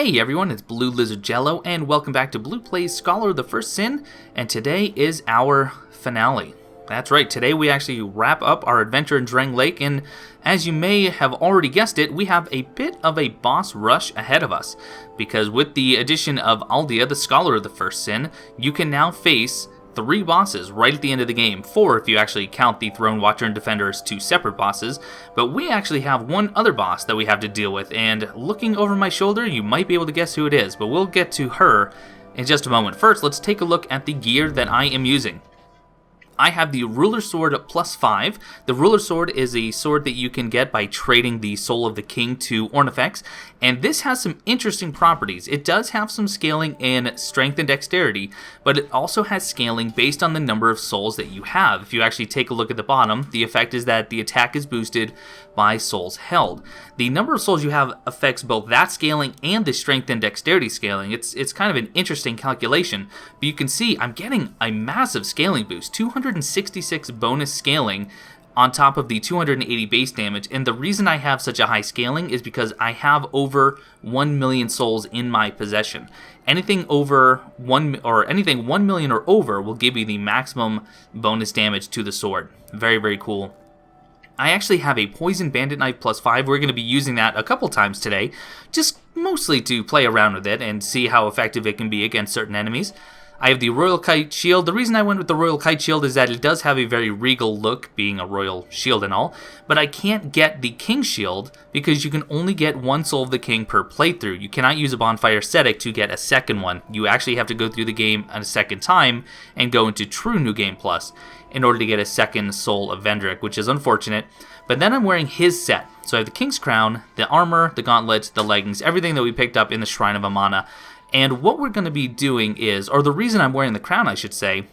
Hey everyone, it's Blue Lizard Jello, and welcome back to Blue Plays Scholar of the First Sin, and today is our finale. That's right, today we actually wrap up our adventure in Drang Lake, and as you may have already guessed it, we have a bit of a boss rush ahead of us, because with the addition of Aldia, the Scholar of the First Sin, you can now face 3 bosses right at the end of the game. 4 if you actually count the Throne Watcher and Defender as 2 separate bosses, but we actually have one other boss that we have to deal with, and looking over my shoulder, you might be able to guess who it is, but we'll get to her in just a moment. First, let's take a look at the gear that I am using. I have the Ruler Sword plus 5. The Ruler Sword is a sword that you can get by trading the Soul of the King to Ornifex, and this has some interesting properties. It does have some scaling in Strength and Dexterity, but it also has scaling based on the number of souls that you have. If you actually take a look at the bottom, the effect is that the attack is boosted by souls held. The number of souls you have affects both that scaling and the Strength and Dexterity scaling. It's kind of an interesting calculation, but you can see I'm getting a massive scaling boost, 266 bonus scaling on top of the 280 base damage, and the reason I have such a high scaling is because I have over 1 million souls in my possession. Anything over 1 million or over will give you the maximum bonus damage to the sword. Very, very cool. I actually have a Poison Bandit Knife plus 5. We're going to be using that a couple times today, just mostly to play around with it and see how effective it can be against certain enemies. I have the Royal Kite Shield. The reason I went with the Royal Kite Shield is that it does have a very regal look, being a royal shield and all, but I can't get the King Shield because you can only get 1 Soul of the King per playthrough. You cannot use a Bonfire Ascetic to get a second one. You actually have to go through the game a second time and go into True New Game Plus in order to get a second Soul of Vendrick, which is unfortunate. But then I'm wearing his set. So I have the King's Crown, the armor, the gauntlets, the leggings, everything that we picked up in the Shrine of Amana. And what we're going to be doing is, or the reason I'm wearing the crown, I should say,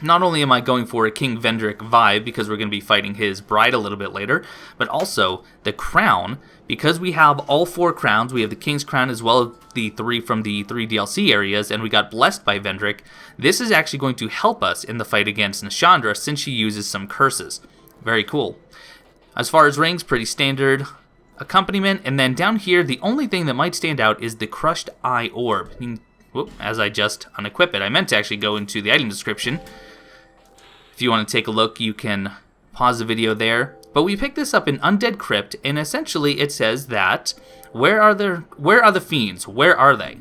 not only am I going for a King Vendrick vibe, because we're going to be fighting his bride a little bit later, but also the crown, because we have all 4 crowns. We have the King's Crown as well as the 3 from the 3 DLC areas, and we got blessed by Vendrick. This is actually going to help us in the fight against Nashandra, since she uses some curses. Very cool. As far as rings, pretty standard accompaniment, and then down here, the only thing that might stand out is the Crushed Eye Orb. As I just unequip it, I meant to actually go into the item description. If you want to take a look, you can pause the video there. But we picked this up in Undead Crypt, and essentially it says that, where are the fiends? Where are they?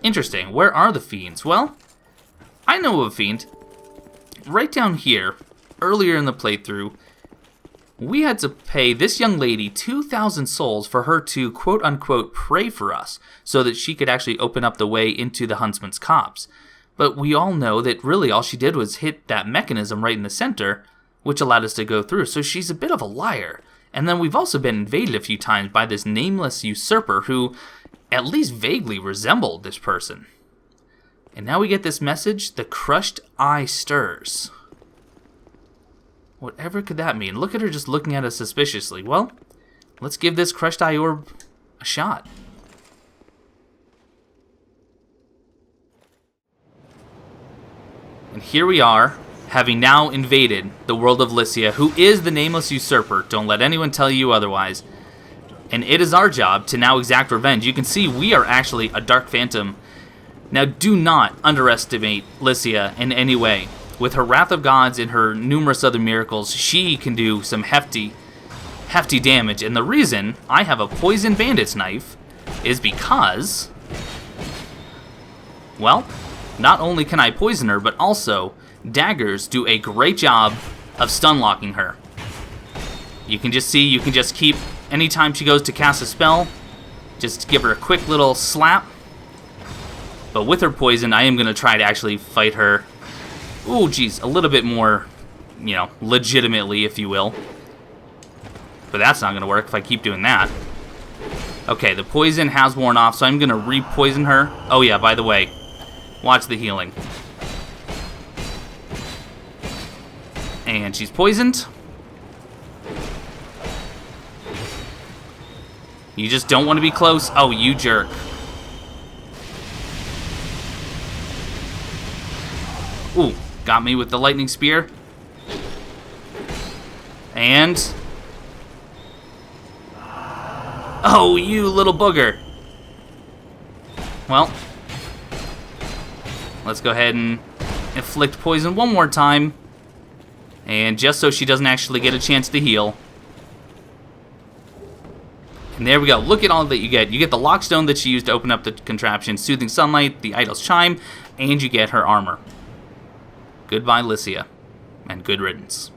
Interesting. Where are the fiends? Well, I know of a fiend. Right down here, earlier in the playthrough, we had to pay this young lady 2,000 souls for her to quote-unquote pray for us so that she could actually open up the way into the Huntsman's Copse. But we all know that really all she did was hit that mechanism right in the center, which allowed us to go through. So she's a bit of a liar. And then we've also been invaded a few times by this nameless usurper who at least vaguely resembled this person. And now we get this message, the Crushed Eye stirs. Whatever could that mean? Look at her just looking at us suspiciously. Well, let's give this Crushed Eye Orb a shot. And here we are, having now invaded the world of Lycia, who is the nameless usurper. Don't let anyone tell you otherwise. And it is our job to now exact revenge. You can see we are actually a Dark Phantom. Now, do not underestimate Lycia in any way. With her Wrath of Gods and her numerous other miracles, she can do some hefty damage. And the reason I have a Poison Bandit's Knife is because, well, not only can I poison her, but also daggers do a great job of stun locking her. You can just see, you can just keep, anytime she goes to cast a spell, just give her a quick little slap. But with her poison, I am going to try to actually fight her, ooh, geez, a little bit more, legitimately, if you will. But that's not going to work if I keep doing that. Okay, the poison has worn off, so I'm going to re-poison her. Oh yeah, by the way, watch the healing. And she's poisoned. You just don't want to be close. Oh, you jerk. Ooh, got me with the lightning spear. And... oh, you little booger. well, let's go ahead and inflict poison one more time. And just so she doesn't actually get a chance to heal. And there we go. Look at all that you get. You get the lockstone that she used to open up the contraption, soothing sunlight, the idol's chime, and you get her armor. Goodbye, Lycia, and good riddance.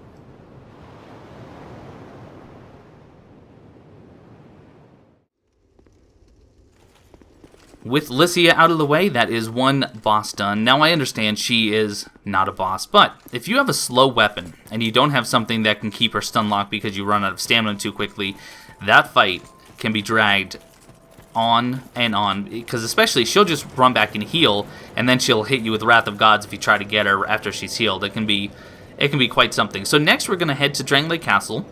With Lycia out of the way, that is one boss done. Now I understand she is not a boss, but if you have a slow weapon and you don't have something that can keep her stun locked because you run out of stamina too quickly, that fight can be dragged on and on, because especially she'll just run back and heal, and then she'll hit you with Wrath of Gods if you try to get her after she's healed. It can be quite something. So next we're going to head to Drangley Castle.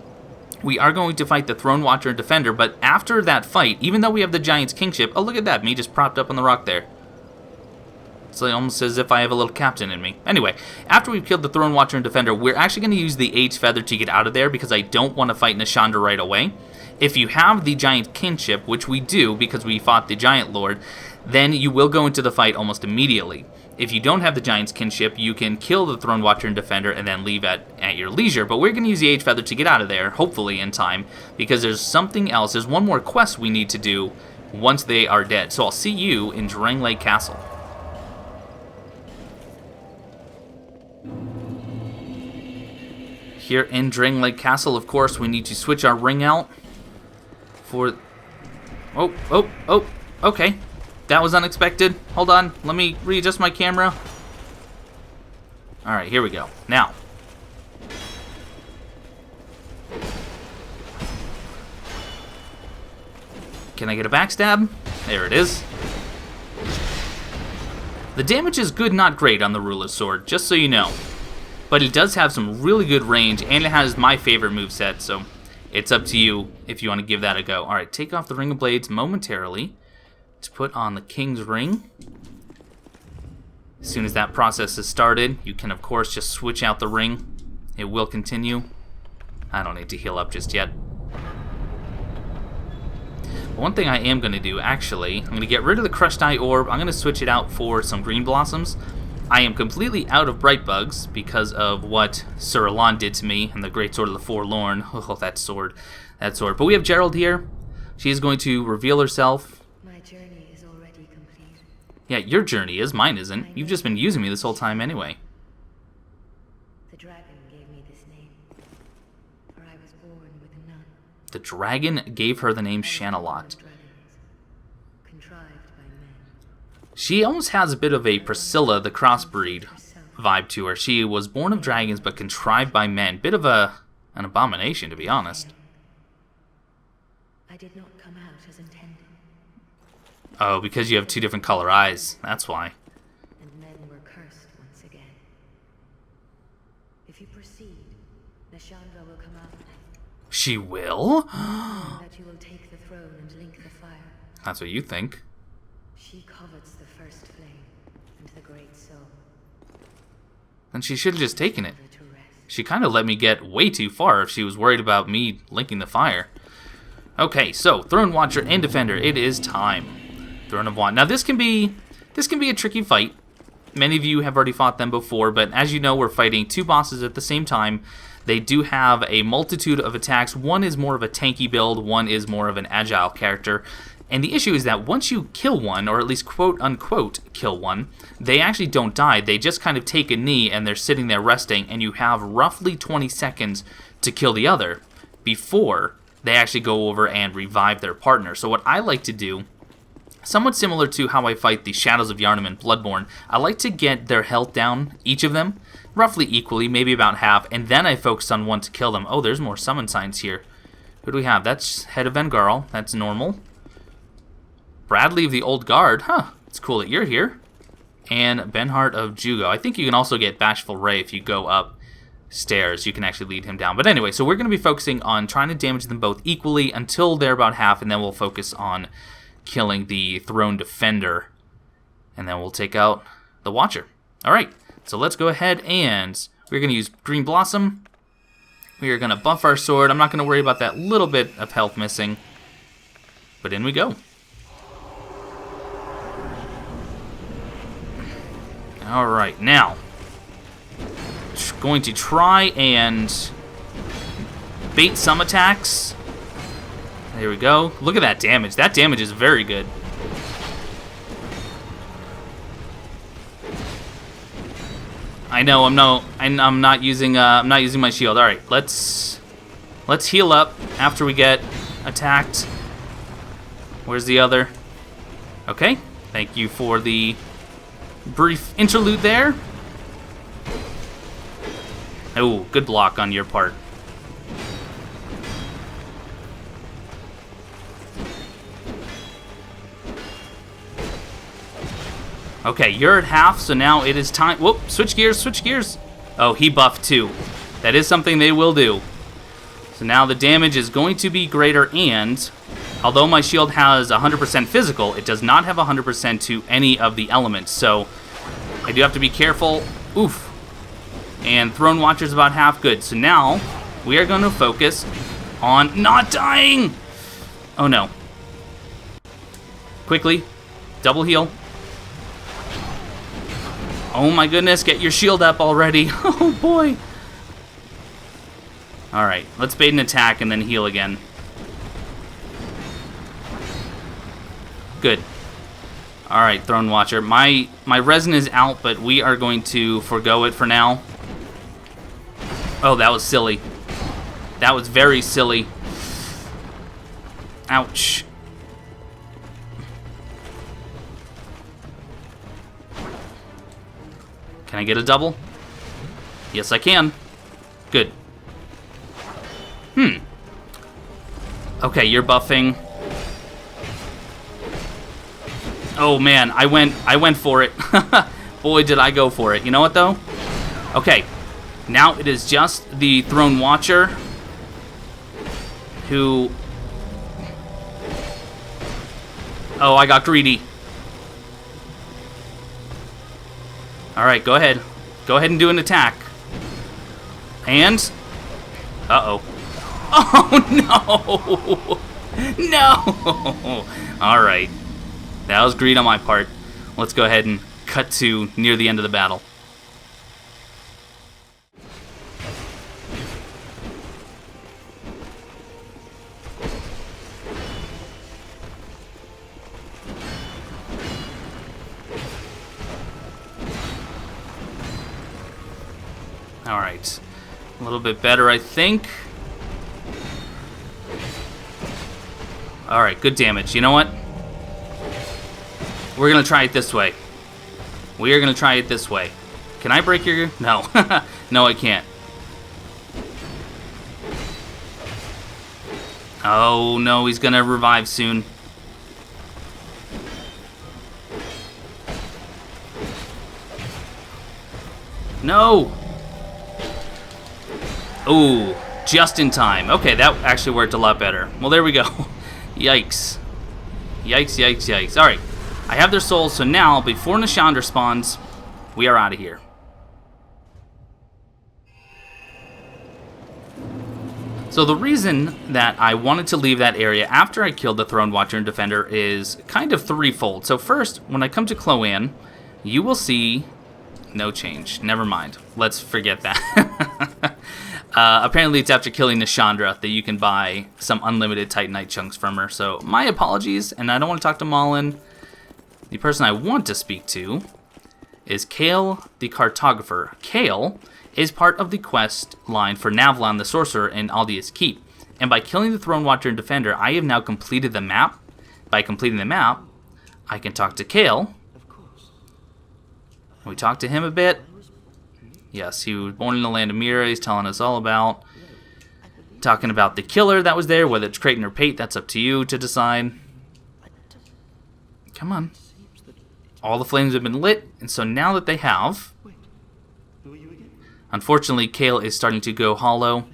We are going to fight the Throne Watcher and Defender, but after that fight, even though we have the Giant's Kingship, oh look at that, me just propped up on the rock there. It's like almost as if I have a little captain in me. Anyway, after we've killed the Throne Watcher and Defender, we're actually going to use the Age Feather to get out of there because I don't want to fight Nashandra right away. If you have the Giant Kingship, which we do because we fought the Giant Lord, then you will go into the fight almost immediately. If you don't have the Giant's Kinship, you can kill the Throne Watcher and Defender and then leave at your leisure. But we're going to use the Age Feather to get out of there, hopefully in time, because there's something else. There's one more quest we need to do once they are dead. So I'll see you in Drangley Castle. Here in Drangley Castle, of course, we need to switch our ring out for... Oh, okay. That was unexpected. Hold on, let me readjust my camera. Alright, here we go. Now. Can I get a backstab? There it is. The damage is good, not great on the Ruler's Sword, just so you know. But it does have some really good range, and it has my favorite moveset, so it's up to you if you want to give that a go. Alright, take off the Ring of Blades momentarily to put on the King's Ring. As soon as that process is started, you can of course just switch out the ring. It will continue. I don't need to heal up just yet. One thing I am going to do, actually, I'm going to get rid of the Crushed Eye Orb. I'm going to switch it out for some Green Blossoms. I am completely out of Bright Bugs because of what Sir Elan did to me and the Great Sword of the Forlorn. Oh, that sword. But we have Gerald here. She is going to reveal herself. Yeah, your journey is, mine isn't. You've just been using me this whole time anyway. The dragon gave me this name, for I was born with none. The dragon gave her the name Shanalot. Contrived by men. She almost has a bit of a Priscilla the Crossbreed vibe to her. She was born of dragons but contrived by men. Bit of an abomination, to be honest. I did not come out as intended. Oh, because you have two different color eyes. That's why. And men were cursed once again. If you proceed, Nashandra will come after you. She will? That you will take the throne and link the fire. That's what you think. She covets the first flame and the great soul. Then she should have just taken it. To rest. She kind of let me get way too far if she was worried about me linking the fire. Okay, so Throne Watcher and Defender, it is time. Throne of Wand. Now this can be a tricky fight. Many of you have already fought them before, but as you know, we're fighting two bosses at the same time. They do have a multitude of attacks. One is more of a tanky build, one is more of an agile character. And the issue is that once you kill one, or at least quote-unquote kill one, they actually don't die. They just kind of take a knee and they're sitting there resting, and you have roughly 20 seconds to kill the other before they actually go over and revive their partner. So what I like to do, somewhat similar to how I fight the Shadows of Yharnam in Bloodborne, I like to get their health down, each of them, roughly equally, maybe about half, and then I focus on one to kill them. Oh, there's more summon signs here. Who do we have? That's Head of Vengarl. That's normal. Bradley of the Old Guard. Huh, it's cool that you're here. And Benhart of Jugo. I think you can also get Bashful Ray if you go up stairs. You can actually lead him down. But anyway, so we're going to be focusing on trying to damage them both equally until they're about half, and then we'll focus on killing the Throne Defender, and then we'll take out the Watcher. Alright, so let's go ahead and we're going to use Green Blossom. We are going to buff our sword. I'm not going to worry about that little bit of health missing, but in we go. Alright, now. Going to try and bait some attacks. There we go. Look at that damage. That damage is very good. I know I'm not using my shield. All right, let's heal up after we get attacked. Where's the other? Okay. Thank you for the brief interlude there. Oh, good block on your part. Okay, you're at half, so now it is time. Whoop, switch gears, switch gears. Oh, he buffed too. That is something they will do. So now the damage is going to be greater, and although my shield has 100% physical, it does not have 100% to any of the elements. So I do have to be careful. Oof. And Throne Watcher's about half good. So now we are going to focus on not dying. Oh no. Quickly, double heal. Oh my goodness, get your shield up already. Oh boy. Alright, let's bait an attack and then heal again. Good. Alright, Throne Watcher. My resin is out, but we are going to forego it for now. Oh, that was silly. That was very silly. Ouch. Can I get a double? Yes, I can. Good. Okay, you're buffing. Oh man, I went for it. Boy, did I go for it. You know what though? Okay. Now it is just the Throne Watcher who... Oh, I got greedy. Alright, go ahead. Go ahead and do an attack. And... Uh-oh. Oh, no! No! Alright. That was greed on my part. Let's go ahead and cut to near the end of the battle. Alright. A little bit better, I think. Alright, good damage. You know what? We're going to try it this way. We are going to try it this way. Can I break your... No. No, I can't. Oh, no, he's going to revive soon. No! Ooh, just in time. Okay, that actually worked a lot better. Well, there we go. Yikes. Yikes, yikes, yikes. Alright, I have their souls, so now, before Nishandra spawns, we are out of here. So the reason that I wanted to leave that area after I killed the Throne Watcher and Defender is kind of threefold. So first, when I come to Cloanne, you will see... No change. Never mind. Let's forget that. Apparently it's after killing Nishandra that you can buy some unlimited Titanite chunks from her. So my apologies, and I don't want to talk to Malin. The person I want to speak to is Kale the Cartographer. Kale is part of the quest line for Navlan the Sorcerer in Aldia's Keep. And by killing the Throne Watcher and Defender, I have now completed the map. By completing the map, I can talk to Kale. We talked to him a bit. Yes, he was born in the land of Mira. He's telling us all about... Talking about the killer that was there. Whether it's Creighton or Pate, that's up to you to decide. Come on. All the flames have been lit, and so now that they have... Unfortunately, Kale is starting to go hollow.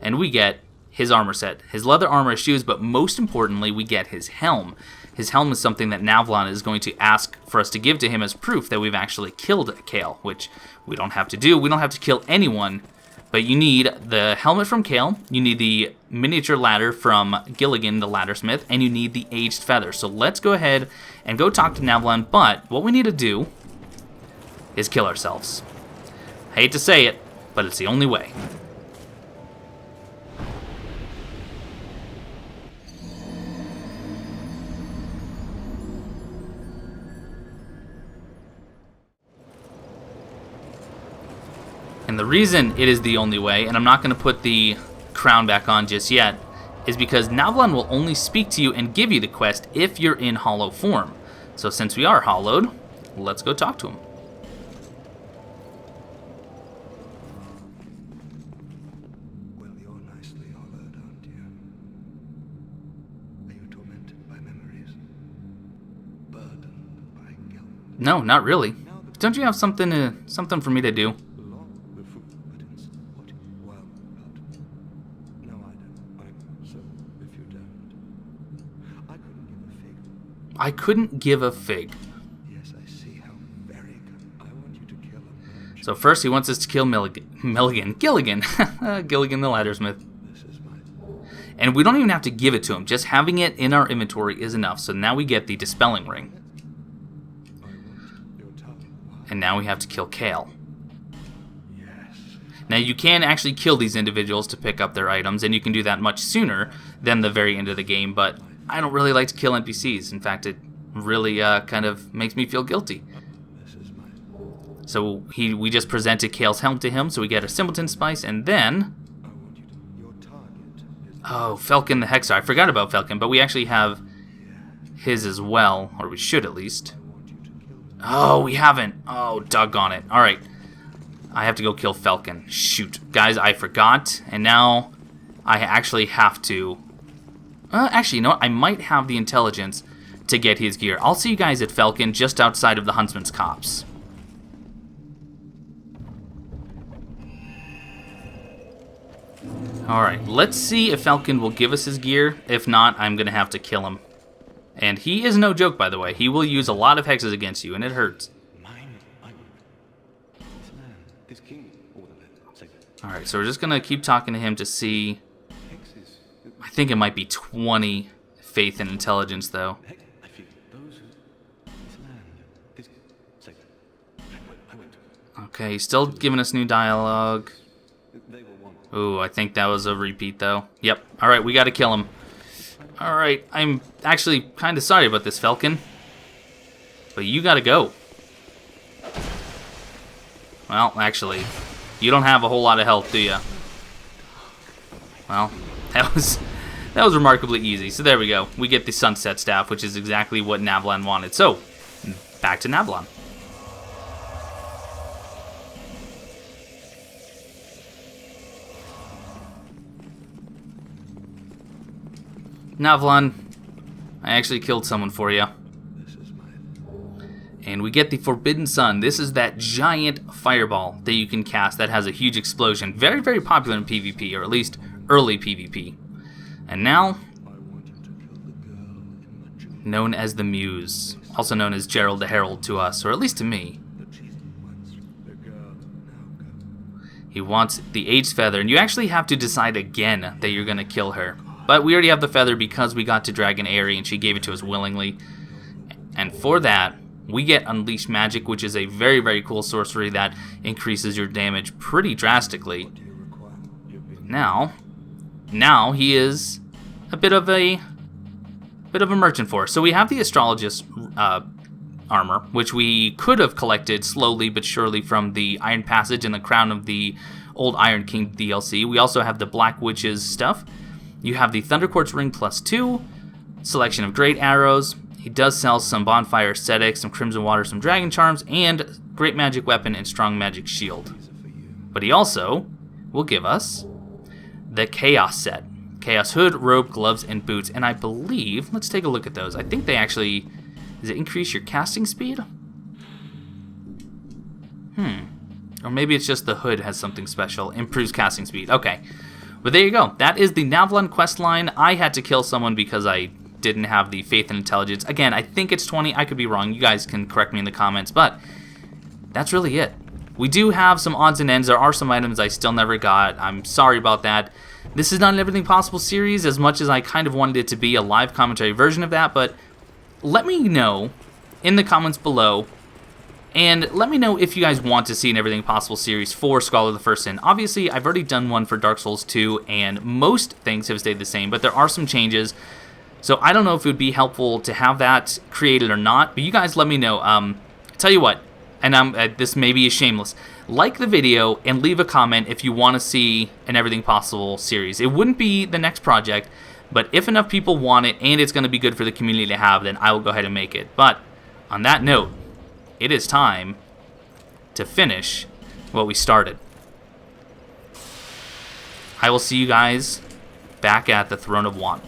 And we get his armor set. His leather armor and shoes, but most importantly, we get his helm. His helm is something that Navlan is going to ask for us to give to him as proof that we've actually killed Kale, which we don't have to do. We don't have to kill anyone But you need the helmet from Kale, you need the miniature ladder from Gilligan, the laddersmith, and you need the aged feather. So let's go ahead and go talk to Navlan, but what we need to do is kill ourselves. I hate to say it, but it's the only way. And the reason it is the only way, and I'm not going to put the crown back on just yet, is because Navlan will only speak to you and give you the quest if you're in hollow form. So since we are hollowed, let's go talk to him. Well, you're nicely hollowed, aren't you? Are you tormented by memories? Burdened by guilt? No, not really. Don't you have something for me to do? I couldn't give a fig. Yes, I see how very good. I want you to kill him. So first he wants us to kill Gilligan. Gilligan the laddersmith. This is my... And we don't even have to give it to him. Just having it in our inventory is enough. So now we get the dispelling ring. I want your tongue. And now we have to kill Kale. Yes. Now you can actually kill these individuals to pick up their items, and you can do that much sooner than the very end of the game, but I don't really like to kill NPCs. In fact, it really kind of makes me feel guilty. This is my... So we just presented Kale's helm to him, so we get a simpleton spice, and then... I want you to... Your target is... Oh, Falcon the Hexer. I forgot about Falcon, but we actually have his as well, or we should at least. I want you to kill him. Oh, we haven't. Oh, doggone it. Alright. I have to go kill Falcon. Shoot. Guys, I forgot, and now I actually have to... actually, you know what? I might have the intelligence to get his gear. I'll see you guys at Falcon, just outside of the Huntsman's Copse. Alright, let's see if Falcon will give us his gear. If not, I'm going to have to kill him. And he is no joke, by the way. He will use a lot of hexes against you, and it hurts. Alright, so we're just going to keep talking to him to see... I think it might be 20 faith and intelligence, though. Okay, he's still giving us new dialogue. Ooh, I think that was a repeat, though. Yep. Alright, we gotta kill him. Alright, I'm actually kind of sorry about this, Falcon. But you gotta go. Well, actually, you don't have a whole lot of health, do you? Well, that was remarkably easy. So there we go. We get the Sunset Staff, which is exactly what Navlan wanted. So, back to Navlan. Navlan, I actually killed someone for you. This is my... And we get the Forbidden Sun. This is that giant fireball that you can cast that has a huge explosion. Very, very popular in PvP, or at least early PvP. And now, known as the Muse, also known as Gerald the Herald to us, or at least to me. He wants the Aged Feather, and you actually have to decide again that you're going to kill her. But we already have the feather because we got to Dragon Airy, and she gave it to us willingly. And for that, we get Unleash Magic, which is a very, very cool sorcery that increases your damage pretty drastically. Now he is a bit of a merchant for us. So we have the Astrologist armor, which we could have collected slowly but surely from the Iron Passage and the Crown of the Old Iron King DLC. We also have the Black Witch's stuff. You have the Thunder Quartz Ring +2, selection of Great Arrows. He does sell some Bonfire Ascetics, some Crimson Water, some Dragon Charms, and Great Magic Weapon and Strong Magic Shield. But he also will give us the Chaos set. Chaos Hood, Robe, Gloves, and Boots. And I believe, let's take a look at those. I think they actually, does it increase your casting speed? Or maybe it's just the hood has something special. Improves casting speed. Okay. But there you go. That is the Navlan questline. I had to kill someone because I didn't have the faith and intelligence. Again, I think it's 20. I could be wrong. You guys can correct me in the comments. But that's really it. We do have some odds and ends. There are some items I still never got. I'm sorry about that. This is not an Everything Possible series as much as I kind of wanted it to be a live commentary version of that, but let me know in the comments below, and let me know if you guys want to see an Everything Possible series for Scholar of the First Sin. Obviously, I've already done one for Dark Souls 2, and most things have stayed the same, but there are some changes. So I don't know if it would be helpful to have that created or not, but you guys let me know. Tell you what, and this maybe is shameless, like the video and leave a comment if you want to see an Everything Possible series. It wouldn't be the next project, but if enough people want it and it's going to be good for the community to have, then I will go ahead and make it. But on that note, it is time to finish what we started. I will see you guys back at the Throne of Want.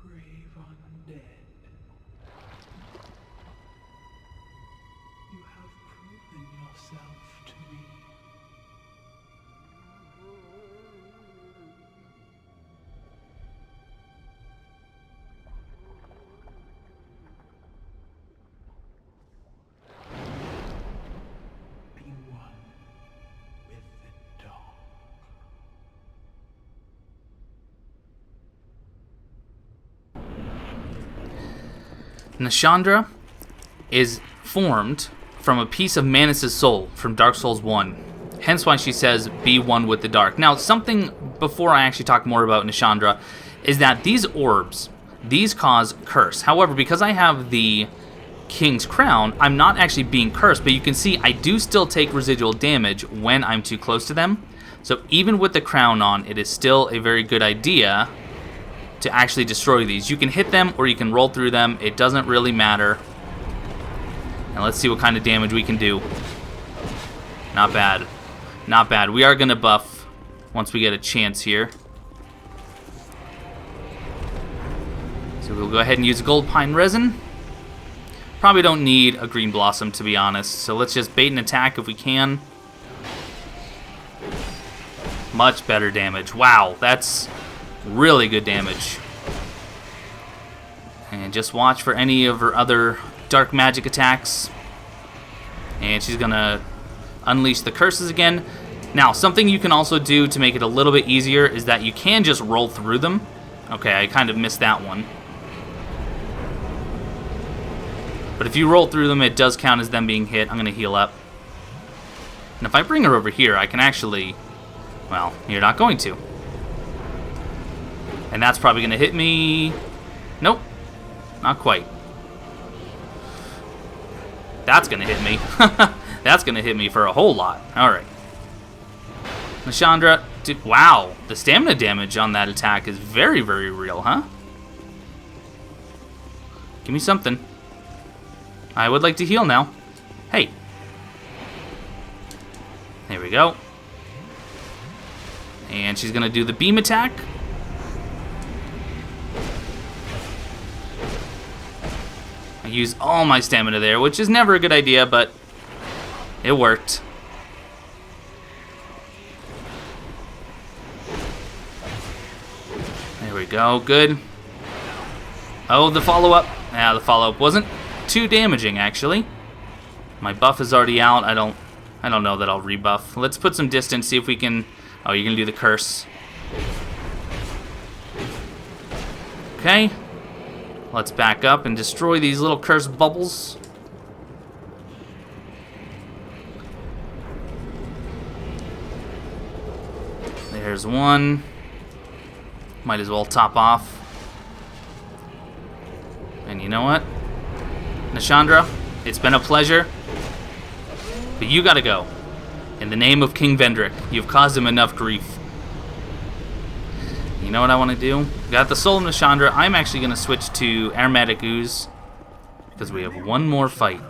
Grave undead. You have proven yourself to me. Be one with the dark. Nashandra is formed from a piece of Manus' soul from Dark Souls 1. Hence why she says, be one with the dark. Now, something before I actually talk more about Nashandra is that these orbs, these cause curse. However, because I have the King's Crown, I'm not actually being cursed, but you can see I do still take residual damage when I'm too close to them. So even with the crown on, it is still a very good idea to actually destroy these. You can hit them or you can roll through them. It doesn't really matter. And let's see what kind of damage we can do. Not bad. Not bad. We are going to buff once we get a chance here. So we'll go ahead and use gold pine resin. Probably don't need a green blossom, to be honest. So let's just bait an attack if we can. Much better damage. Wow, that's really good damage. And just watch for any of her other dark magic attacks. And she's gonna unleash the curses again. Now, something you can also do to make it a little bit easier is that you can just roll through them. Okay, I kind of missed that one. But if you roll through them, it does count as them being hit. I'm gonna heal up. And if I bring her over here, I can actually... Well, you're not going to. And that's probably going to hit me... Nope. Not quite. That's going to hit me. That's going to hit me for a whole lot. Alright. Nashandra... Wow. The stamina damage on that attack is very, very real, huh? Give me something. I would like to heal now. Hey. There we go. And she's going to do the beam attack. I used all my stamina there, which is never a good idea, but it worked. There we go, good. Oh, the follow-up. Yeah, the follow-up wasn't too damaging, actually. My buff is already out. I don't know that I'll rebuff. Let's put some distance, see if we can... Oh, you're going to do the curse. Okay. Let's back up and destroy these little curse bubbles. There's one. Might as well top off. And you know what? Nashandra, it's been a pleasure. But you gotta go. In the name of King Vendrick, you've caused him enough grief. You know what I want to do? Got the soul of Nashandra. I'm actually going to switch to Aromatic Ooze because we have one more fight.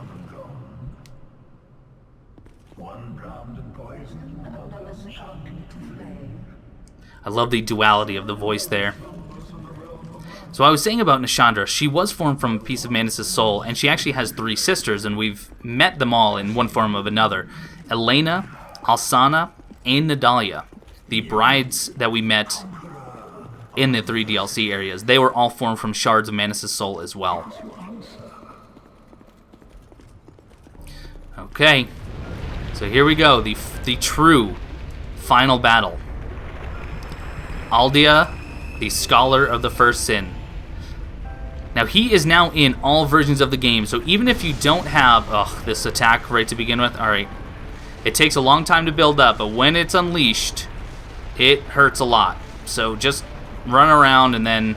I love the duality of the voice there. So I was saying about Nishandra, she was formed from a piece of Manus' soul, and she actually has 3 sisters, and we've met them all in one form or another. Elena, Alsana, and Nadalia, the brides that we met in the 3 DLC areas. They were all formed from shards of Manus' soul as well. Okay, so here we go, the true final battle. Aldia, the Scholar of the First Sin. Now, he is now in all versions of the game, so even if you don't have this attack right to begin with, alright, it takes a long time to build up, but when it's unleashed, it hurts a lot. So just run around, and then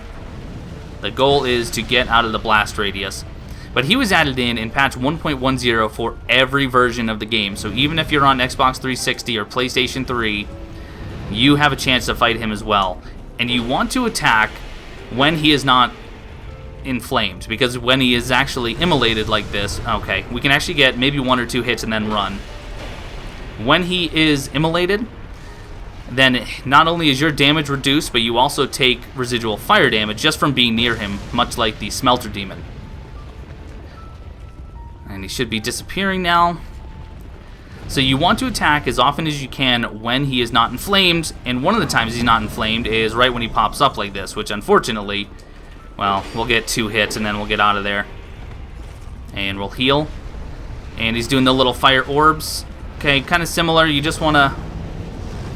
the goal is to get out of the blast radius. But he was added in patch 1.10 for every version of the game, so even if you're on Xbox 360 or PlayStation 3, you have a chance to fight him as well. And you want to attack when he is not inflamed, because when he is actually immolated like this, okay, we can actually get maybe 1 or 2 hits and then run. When he is immolated, then not only is your damage reduced, but you also take residual fire damage just from being near him, much like the Smelter Demon. And he should be disappearing now. So you want to attack as often as you can when he is not inflamed, and one of the times he's not inflamed is right when he pops up like this, which unfortunately, well, we'll get 2 hits and then we'll get out of there. And we'll heal. And he's doing the little fire orbs. Okay, kind of similar. You just want to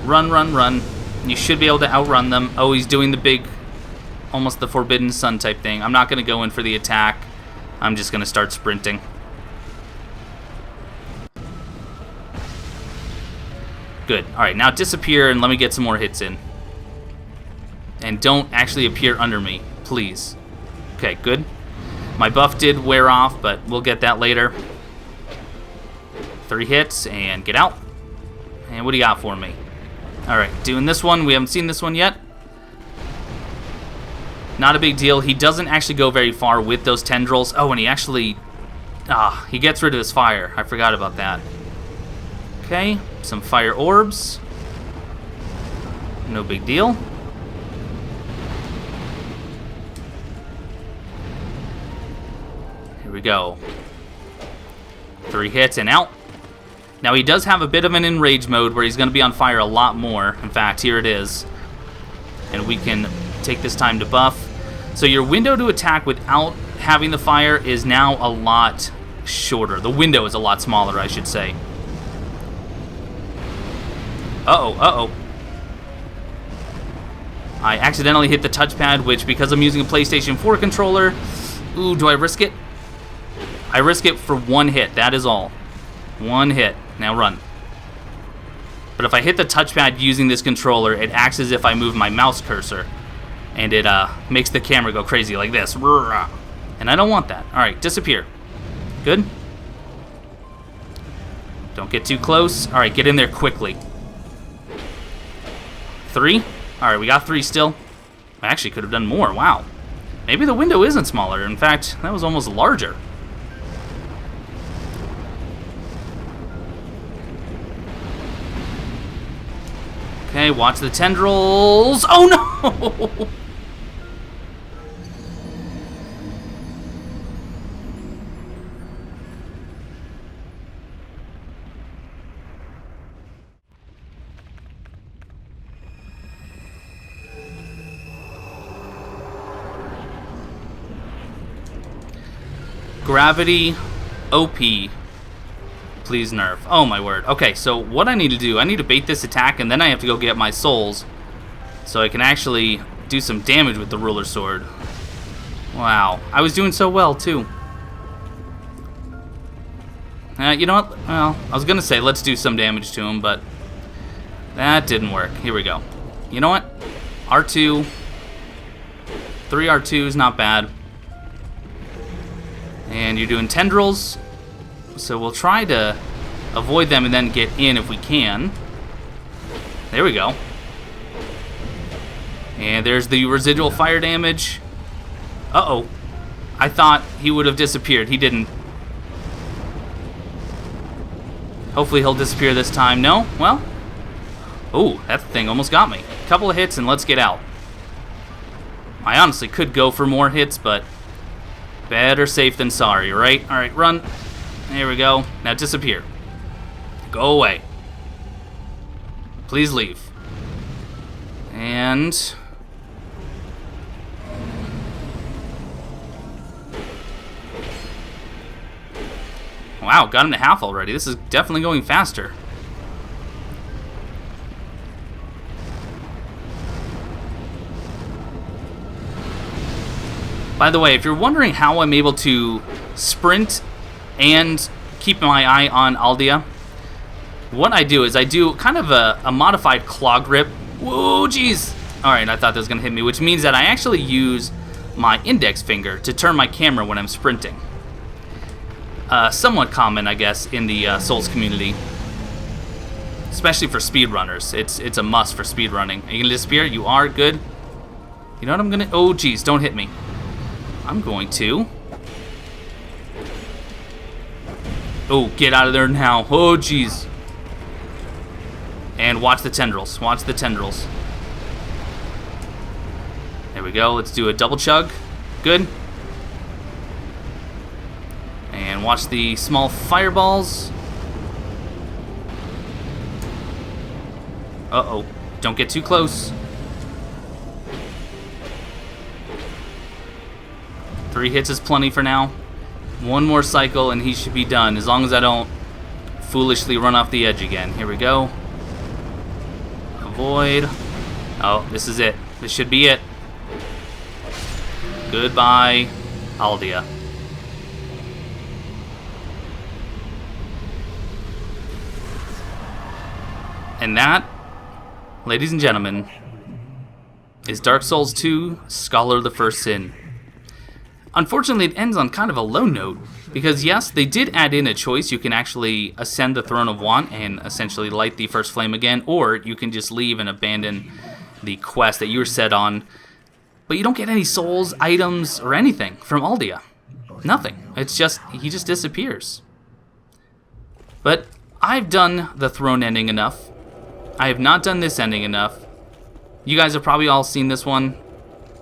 run, run, run. You should be able to outrun them. Oh, he's doing the big, almost the Forbidden Sun type thing. I'm not going to go in for the attack. I'm just going to start sprinting. Good. Alright, now disappear and let me get some more hits in. And don't actually appear under me, please. Okay, good. My buff did wear off, but we'll get that later. 3 hits and get out. And what do you got for me? Alright, doing this one. We haven't seen this one yet. Not a big deal. He doesn't actually go very far with those tendrils. Oh, and he actually... he gets rid of his fire. I forgot about that. Okay, some fire orbs. No big deal. Here we go. 3 hits and out. Now he does have a bit of an enrage mode where he's going to be on fire a lot more. In fact, here it is. And we can take this time to buff. So your window to attack without having the fire is now a lot shorter. The window is a lot smaller, I should say. Uh-oh, uh-oh. I accidentally hit the touchpad, which, because I'm using a PlayStation 4 controller... Ooh, do I risk it? I risk it for 1 hit, that is all. 1 hit. Now run. But if I hit the touchpad using this controller, it acts as if I move my mouse cursor. And it makes the camera go crazy like this. And I don't want that. Alright, disappear. Good. Don't get too close. Alright, get in there quickly. 3. Alright, we got 3 still. I actually could have done more. Wow. Maybe the window isn't smaller. In fact, that was almost larger. Okay, watch the tendrils. Oh no! Gravity, OP, please nerf. Oh my word. Okay, so what I need to do, I need to bait this attack, and then I have to go get my souls so I can actually do some damage with the ruler sword. Wow, I was doing so well too. You know what? Well, I was gonna say let's do some damage to him, but that didn't work. Here we go. You know what? R2, 3 R2s, not bad. And you're doing tendrils, so we'll try to avoid them and then get in if we can. There we go. And there's the residual fire damage. Uh-oh. I thought he would have disappeared. He didn't. Hopefully he'll disappear this time. No? Well. Ooh, that thing almost got me. Couple of hits and let's get out. I honestly could go for more hits, but better safe than sorry, right? Alright, run. There we go. Now disappear. Go away. Please leave. And... wow, got him to half already. This is definitely going faster. By the way, if you're wondering how I'm able to sprint and keep my eye on Aldia, what I do is I do kind of a modified claw grip. Whoa, jeez. Alright, I thought that was going to hit me, which means that I actually use my index finger to turn my camera when I'm sprinting. Somewhat common, I guess, in the Souls community. Especially for speedrunners. It's a must for speedrunning. Are you going to disappear? You are? Good. You know what I'm going to... oh, jeez, don't hit me. I'm going to... oh, get out of there now. Oh, jeez. And watch the tendrils. Watch the tendrils. There we go. Let's do a double chug. Good. And watch the small fireballs. Uh-oh. Don't get too close. 3 hits is plenty for now. 1 more cycle and he should be done, as long as I don't foolishly run off the edge again. Here we go. Avoid. Oh, this is it. This should be it. Goodbye, Aldia. And that, ladies and gentlemen, is Dark Souls 2, Scholar of the First Sin. Unfortunately, it ends on kind of a low note, because yes, they did add in a choice. You can actually ascend the Throne of Want and essentially light the first flame again, or you can just leave and abandon the quest that you were set on. But you don't get any souls, items, or anything from Aldia. Nothing. It's just, he just disappears. But I've done the throne ending enough. I have not done this ending enough. You guys have probably all seen this one.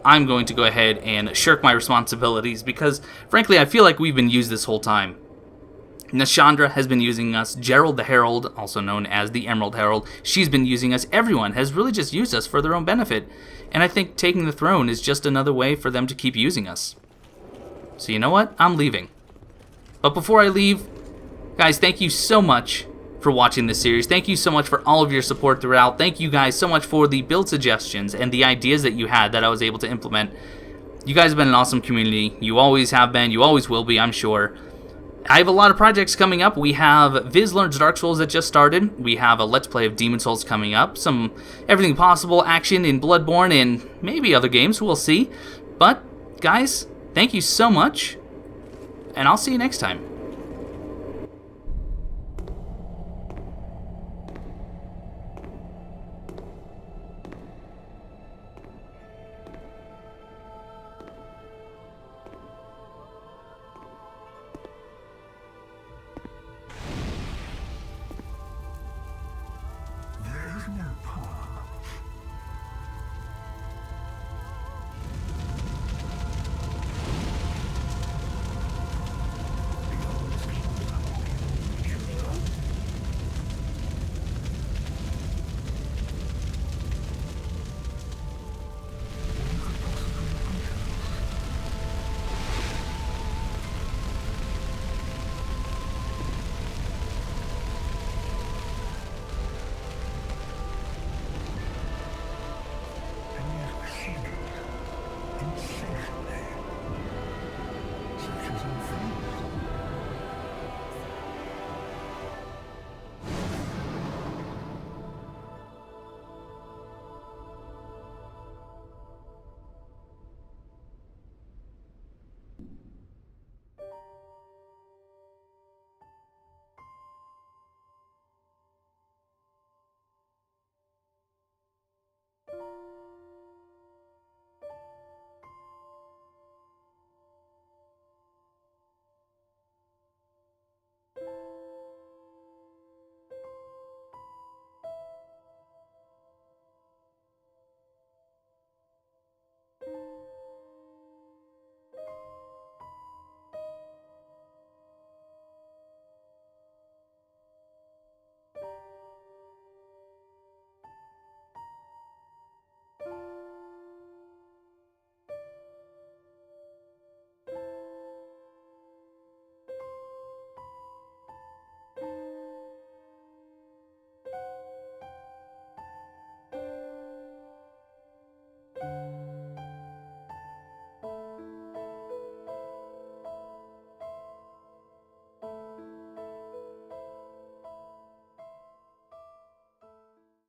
I'm going to go ahead and shirk my responsibilities because, frankly, I feel like we've been used this whole time. Nashandra has been using us. Gerald the Herald, also known as the Emerald Herald, she's been using us. Everyone has really just used us for their own benefit. And I think taking the throne is just another way for them to keep using us. So you know what? I'm leaving. But before I leave, guys, thank you so much for watching this series. Thank you so much for all of your support throughout. Thank you guys so much for the build suggestions and the ideas that you had that I was able to implement. You guys have been an awesome community. You always have been. You always will be, I'm sure. I have a lot of projects coming up. We have Viz Learns Dark Souls that just started. We have a Let's Play of Demon Souls coming up. Some Everything Possible action in Bloodborne and maybe other games. We'll see. But, guys, thank you so much. And I'll see you next time.